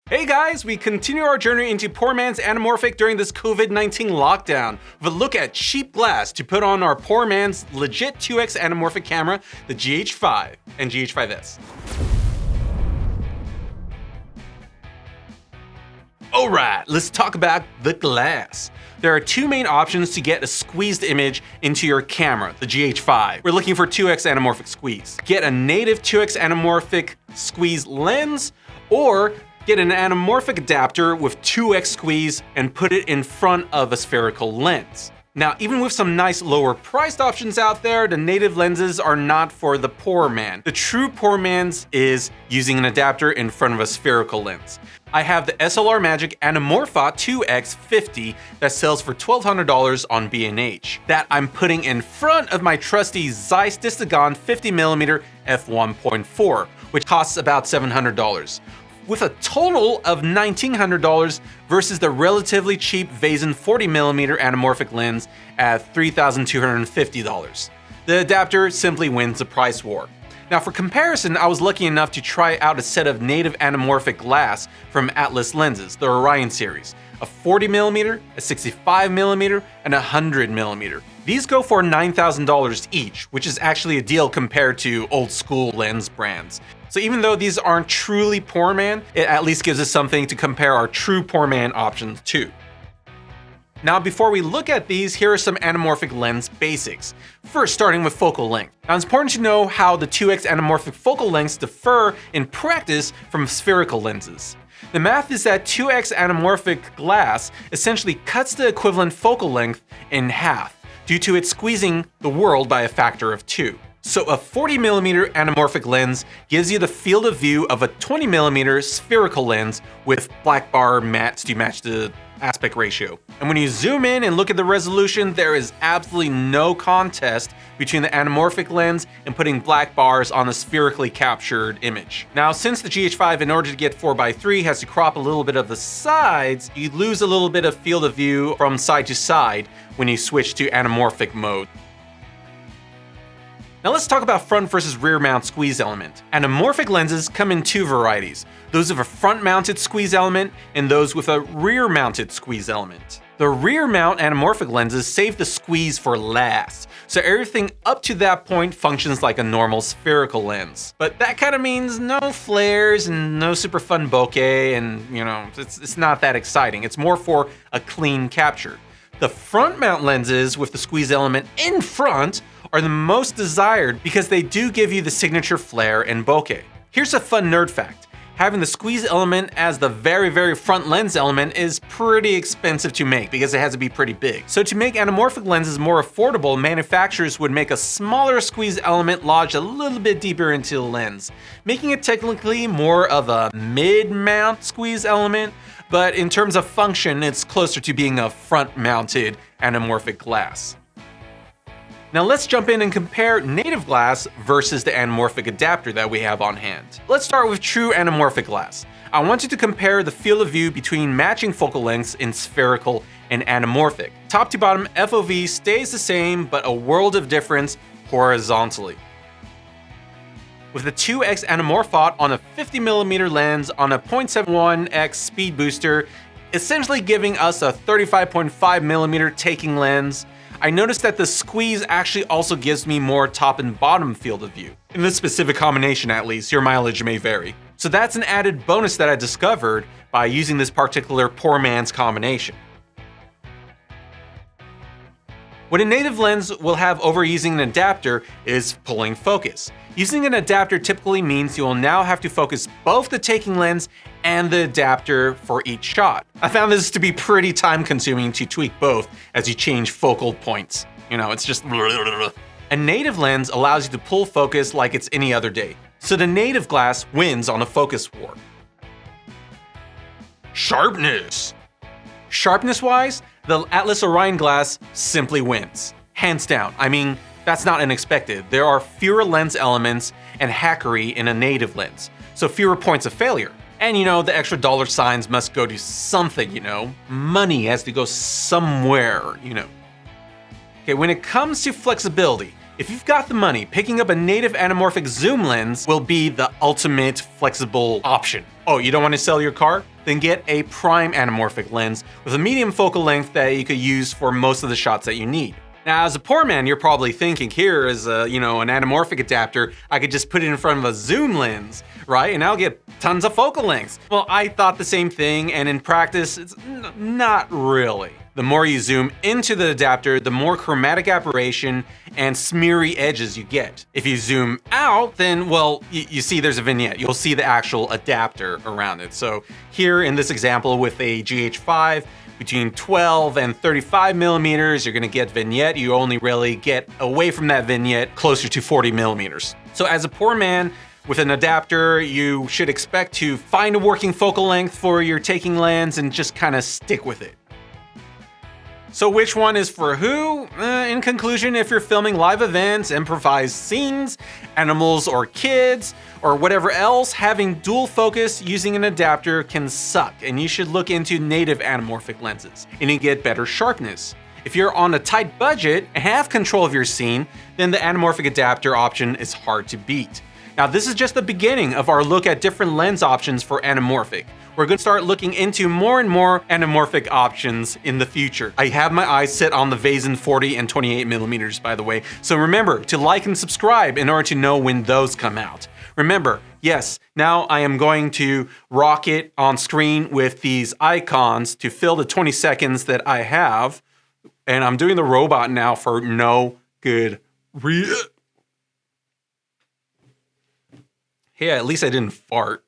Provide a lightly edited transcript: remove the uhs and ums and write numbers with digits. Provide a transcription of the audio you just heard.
Hey guys, we continue our journey into poor man's anamorphic during this COVID-19 lockdown with a look at cheap glass to put on our poor man's legit 2x anamorphic camera, the GH5 and GH5S. Alright, let's talk about the glass. There are two main options to get a squeezed image into your camera, the GH5. We're looking for 2x anamorphic squeeze. Get a native 2x anamorphic squeeze lens, or get an anamorphic adapter with 2x squeeze and put it in front of a spherical lens. Now, even with some nice lower priced options out there, the native lenses are not for the poor man. The true poor man's is using an adapter in front of a spherical lens. I have the SLR Magic Anamorphic 2x50 that sells for $1,200 on B&H that I'm putting in front of my trusty Zeiss Distagon 50mm f1.4, which costs about $700. With a total of $1,900 versus the relatively cheap Vazen 40mm anamorphic lens at $3,250. The adapter simply wins the price war. Now for comparison, I was lucky enough to try out a set of native anamorphic glass from Atlas lenses, the Orion series, a 40mm, a 65mm, and a 100mm. These go for $9,000 each, which is actually a deal compared to old school lens brands. So even though these aren't truly poor man, it at least gives us something to compare our true poor man options to. Now before we look at these, here are some anamorphic lens basics. First, starting with focal length. Now it's important to know how the 2x anamorphic focal lengths differ in practice from spherical lenses. The math is that 2x anamorphic glass essentially cuts the equivalent focal length in half due to it squeezing the world by a factor of 2. So a 40mm anamorphic lens gives you the field of view of a 20mm spherical lens with black bar mats to match the aspect ratio. And when you zoom in and look at the resolution, there is absolutely no contest between the anamorphic lens and putting black bars on a spherically captured image. Now, since the GH5, in order to get 4:3, has to crop a little bit of the sides, you lose a little bit of field of view from side to side when you switch to anamorphic mode. Now let's talk about front versus rear mount squeeze element. Anamorphic lenses come in two varieties, those with a front mounted squeeze element and those with a rear mounted squeeze element. The rear mount anamorphic lenses save the squeeze for last, so everything up to that point functions like a normal spherical lens. But that kind of means no flares and no super fun bokeh, and it's not that exciting. It's more for a clean capture. The front mount lenses with the squeeze element in front are the most desired because they do give you the signature flare and bokeh. Here's a fun nerd fact. Having the squeeze element as the very front lens element is pretty expensive to make because it has to be pretty big. So to make anamorphic lenses more affordable, manufacturers would make a smaller squeeze element lodged a little bit deeper into the lens, making it technically more of a mid-mount squeeze element, but in terms of function, it's closer to being a front-mounted anamorphic glass. Now let's jump in and compare native glass versus the anamorphic adapter that we have on hand. Let's start with true anamorphic glass. I want you to compare the field of view between matching focal lengths in spherical and anamorphic. Top to bottom, FOV stays the same, but a world of difference horizontally. With the 2x anamorphic on a 50mm lens on a 0.71x speed booster, essentially giving us a 35.5mm taking lens, I noticed that the squeeze actually also gives me more top and bottom field of view. In this specific combination at least, your mileage may vary. So that's an added bonus that I discovered by using this particular poor man's combination. What a native lens will have over using an adapter is pulling focus. Using an adapter typically means you will now have to focus both the taking lens and the adapter for each shot. I found this to be pretty time consuming to tweak both as you change focal points. It's just A native lens allows you to pull focus like it's any other day. So the native glass wins on a focus war. Sharpness. Sharpness-wise, the Atlas Orion glass simply wins. Hands down. I mean, that's not unexpected. There are fewer lens elements and hackery in a native lens, so fewer points of failure. And the extra dollar signs must go to something, Money has to go somewhere, Okay, when it comes to flexibility, If you've got the money, picking up a native anamorphic zoom lens will be the ultimate flexible option. Oh, you don't want to sell your car? Then get a prime anamorphic lens with a medium focal length that you could use for most of the shots that you need. Now, as a poor man, you're probably thinking, here is an anamorphic adapter. I could just put it in front of a zoom lens, right? And I'll get tons of focal lengths. Well, I thought the same thing, and in practice, it's not really. The more you zoom into the adapter, the more chromatic aberration and smeary edges you get. If you zoom out, then, well, you see there's a vignette. You'll see the actual adapter around it. So here in this example with a GH5, between 12 and 35 millimeters, you're gonna get vignette. You only really get away from that vignette closer to 40 millimeters. So as a poor man with an adapter, you should expect to find a working focal length for your taking lens and just kind of stick with it. So which one is for who? In conclusion, if you're filming live events, improvised scenes, animals or kids, or whatever else, having dual focus using an adapter can suck, and you should look into native anamorphic lenses, and you get better sharpness. If you're on a tight budget and have control of your scene, then the anamorphic adapter option is hard to beat. Now, this is just the beginning of our look at different lens options for anamorphic. We're going to start looking into more and more anamorphic options in the future. I have my eyes set on the Vazen 40 and 28 millimeters, by the way. So remember to like and subscribe in order to know when those come out. Remember, yes, now I am going to rock it on screen with these icons to fill the 20 seconds that I have. And I'm doing the robot now for no good reason. Hey, at least I didn't fart.